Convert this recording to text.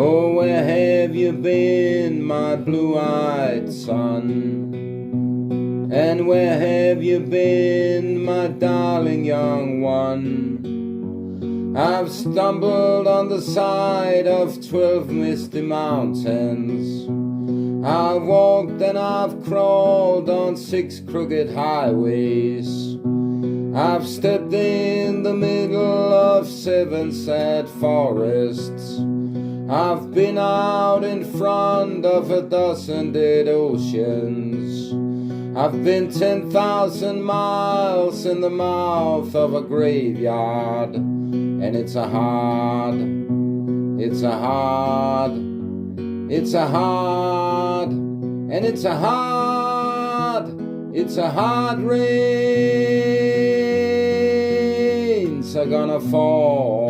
Oh, where have you been, my blue-eyed son? And where have you been, my darling young one? I've stumbled on the side of 12 misty mountains. I've walked and I've crawled on 6 crooked highways. I've stepped in the middle of 7 sad forests. I've been out in front of a dozen dead oceans. I've been 10,000 miles in the mouth of a graveyard. And it's a hard rain. Rain's gonna fall.